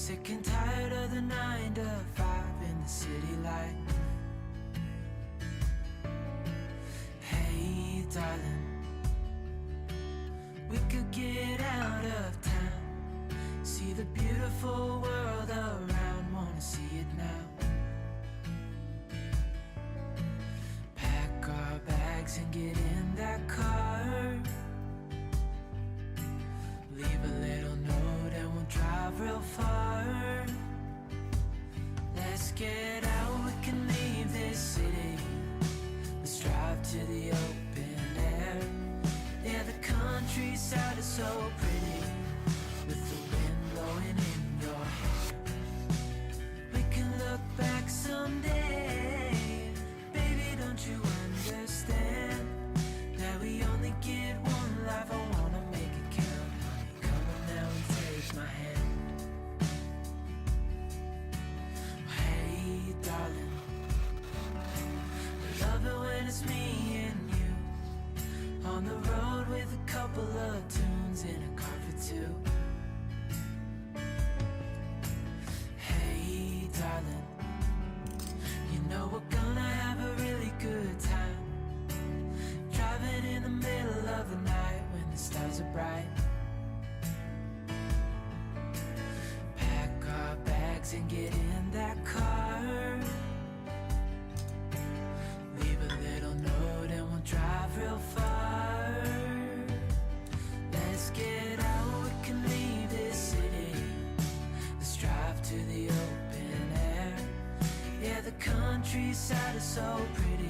Sick and tired of the 9 to 5 in the city life. Hey darling, we could get out of town, see the beautiful world around, wanna see it now. Pack our bags and get in that car, leave a little note and we'll drive real far. Let's get out, we can leave this city. Let's drive to the open air. Yeah, the countryside is so pretty, with the wind blowing in your hair. We can look back someday, baby, don't you understand that we only get one life? I wanna make it count, honey, come on now and take my hand. Hey darling, I love it when it's me and you, on the road with a couple of tunes in a car for two. Hey darling, you know we're gonna have a really good time, driving in the middle of the night when the stars are bright. Pack our bags and get in that car, leave a little note and we'll drive real far. Let's get out, we can leave this city. Let's drive to the open air. Yeah, the countryside is so pretty,